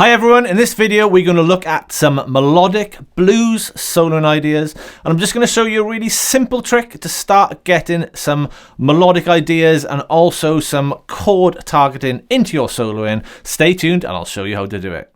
Hi everyone, in this video we're going to look at some melodic blues soloing ideas, and I'm just going to show you a really simple trick to start getting some melodic ideas and also some chord targeting into your soloing. Stay tuned and I'll show you how to do it.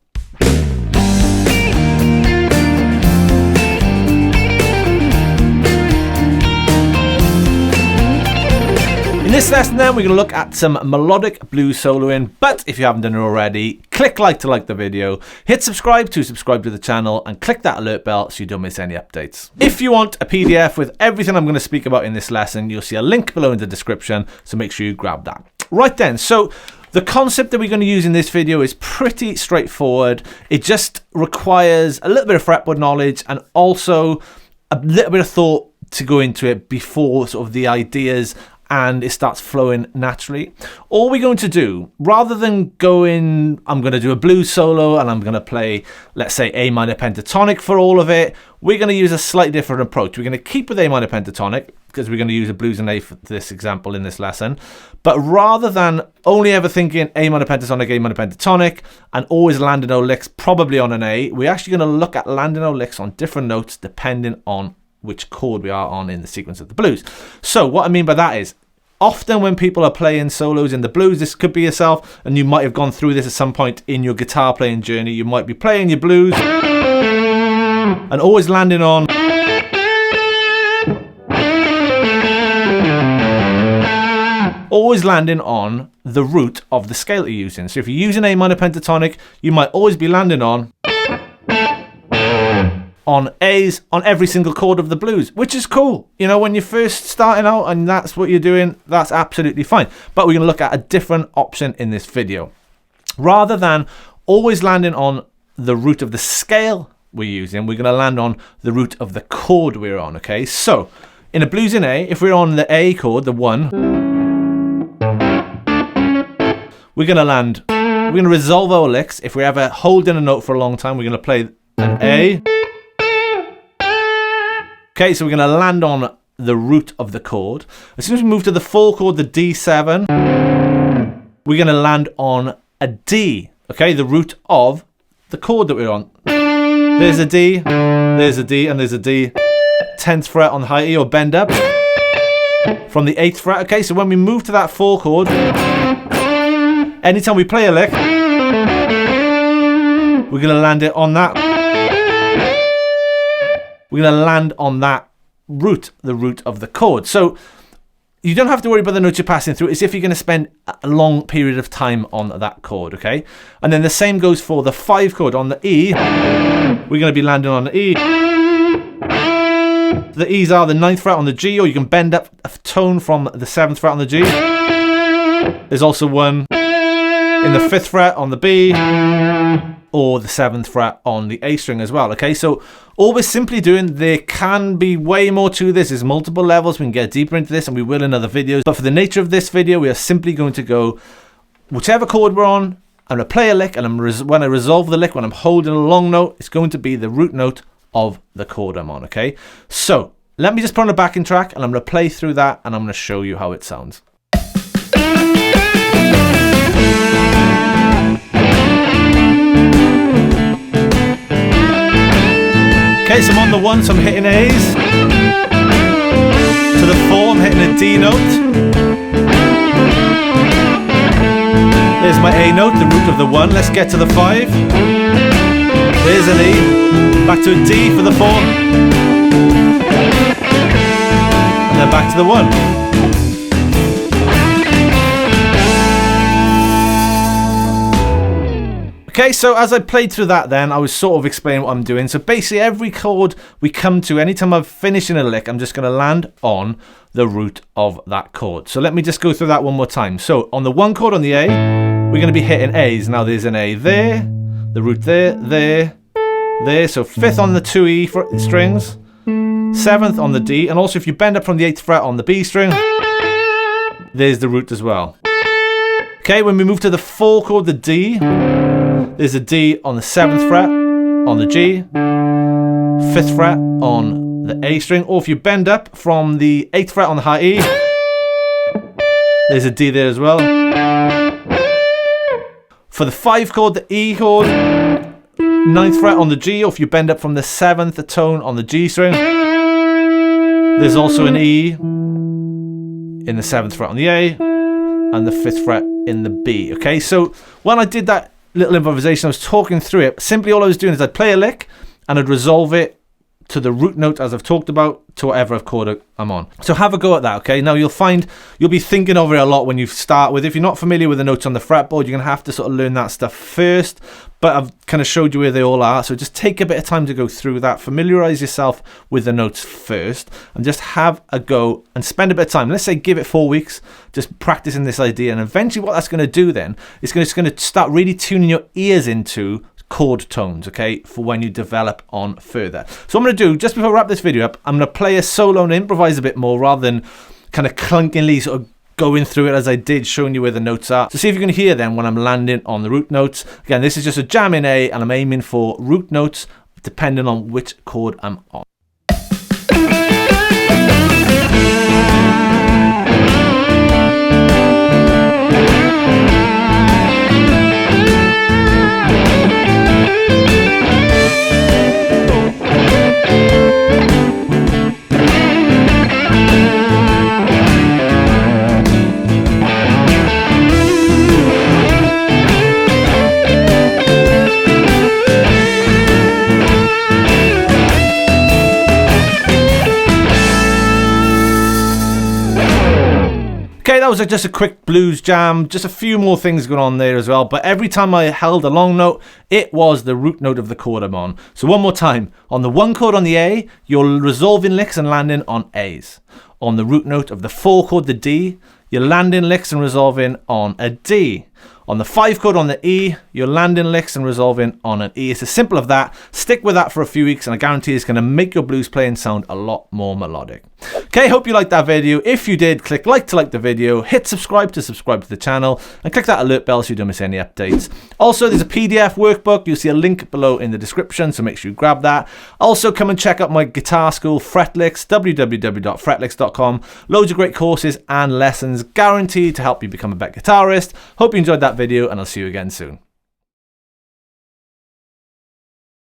In this lesson then, we're going to look at some melodic blues soloing, but if you haven't done it already, click like to like the video, hit subscribe to subscribe to the channel, and click that alert bell so you don't miss any updates. If you want a PDF with everything I'm going to speak about in this lesson, you'll see a link below in the description, so make sure you grab that. Right then, so the concept that we're going to use in this video is pretty straightforward. It just requires a little bit of fretboard knowledge and also a little bit of thought to go into it before sort of the ideas and it starts flowing naturally. All we're going to do, rather than going, I'm going to do a blues solo and I'm going to play, let's say, A minor pentatonic for all of it, we're going to use a slightly different approach. We're going to keep with A minor pentatonic because we're going to use a blues and A for this example in this lesson. But rather than only ever thinking A minor pentatonic, and always landing our licks probably on an A, we're actually going to look at landing our licks on different notes depending on which chord we are on in the sequence of the blues. So what I mean by that is, often when people are playing solos in the blues, this could be yourself, and you might have gone through this at some point in your guitar playing journey. You might be playing your blues and always landing on the root of the scale that you're using. So if you're using A minor pentatonic, you might always be landing on A's on every single chord of the blues, which is cool. You know, when you're first starting out and that's what you're doing, that's absolutely fine. But we're going to look at a different option in this video. Rather than always landing on the root of the scale we're using, we're going to land on the root of the chord we're on, okay? So, in a blues in A, if we're on the A chord, the 1, we're going to resolve our licks. If we're ever holding a note for a long time, we're going to play an A. Okay, so we're going to land on the root of the chord. As soon as we move to the 4 chord, the D7, we're going to land on a D, okay, the root of the chord that we're on. There's a D, there's a D, and there's a D. 10th fret on the high E, or bend up from the 8th fret. Okay, so when we move to that 4 chord, anytime we play a lick, we're going to land it on that. We're going to land on that root, the root of the chord. So you don't have to worry about the notes you're passing through. It's if you're going to spend a long period of time on that chord, okay? And then the same goes for the 5 chord on the E. We're going to be landing on the E. The E's are the 9th fret on the G, or you can bend up a tone from the 7th fret on the G. There's also one in the 5th fret on the B, or the 7th fret on the A string as well, okay? So all we're simply doing, there can be way more to this. There's multiple levels. We can get deeper into this, and we will in other videos. But for the nature of this video, we are simply going to go, whichever chord we're on, I'm going to play a lick, and when I resolve the lick, when I'm holding a long note, it's going to be the root note of the chord I'm on, okay? So let me just put on a backing track, and I'm going to play through that, and I'm going to show you how it sounds. Okay, so I'm on the 1, so I'm hitting A's. To the 4, I'm hitting a D note. There's my A note, the root of the 1. Let's get to the 5. There's an E. Back to a D for the 4. And then back to the 1. Okay, so as I played through that then, I was sort of explaining what I'm doing. So basically every chord we come to, anytime I'm finishing a lick, I'm just going to land on the root of that chord. So let me just go through that one more time. So on the 1 chord on the A, we're going to be hitting A's. Now there's an A there, the root there, there. So 5th on the 2E strings, 7th on the D, and also if you bend up from the 8th fret on the B string, there's the root as well. Okay, when we move to the 4 chord, the D, there's a D on the 7th fret on the G, 5th fret on the A string, or if you bend up from the 8th fret on the high E, there's a D there as well. For the 5 chord, the E chord, 9th fret on the G, or if you bend up from the 7th tone on the G string, there's also an E in the 7th fret on the A and the 5th fret in the B. Okay, so when I did that little improvisation, I was talking through it. Simply all I was doing is I'd play a lick and I'd resolve it to the root note, as I've talked about, to whatever chord I'm on. So have a go at that, okay? Now you'll find you'll be thinking over it a lot when you start with. If you're not familiar with the notes on the fretboard, you're going to have to sort of learn that stuff first, but I've kind of showed you where they all are. So just take a bit of time to go through that, familiarize yourself with the notes first, and just have a go and spend a bit of time. Let's say give it 4 weeks, just practicing this idea, and eventually what that's going to do then is it's going to start really tuning your ears into chord tones, okay, for when you develop on further. So what I'm going to do, just before I wrap this video up, I'm going to play a solo and improvise a bit more rather than kind of clunkingly sort of going through it as I did, showing you where the notes are. So see if you can hear them when I'm landing on the root notes. Again, this is just a jam in A, and I'm aiming for root notes depending on which chord I'm on. Okay, that was just a quick blues jam, just a few more things going on there as well, but every time I held a long note, it was the root note of the chord I'm on. So one more time, on the 1 chord on the A, you're resolving licks and landing on A's. On the root note of the 4 chord, the D, you're landing licks and resolving on a D. On the 5 chord on the E, you're landing licks and resolving on an E. It's as simple as that. Stick with that for a few weeks and I guarantee it's going to make your blues playing sound a lot more melodic. Okay, hope you liked that video. If you did, click like to like the video, hit subscribe to the channel, and click that alert bell so you don't miss any updates. Also, there's a PDF workbook. You'll see a link below in the description, so make sure you grab that. Also, come and check out my guitar school, Fretlix, www.fretlix.com. Loads of great courses and lessons guaranteed to help you become a better guitarist. Hope you enjoyed that video, and I'll see you again soon.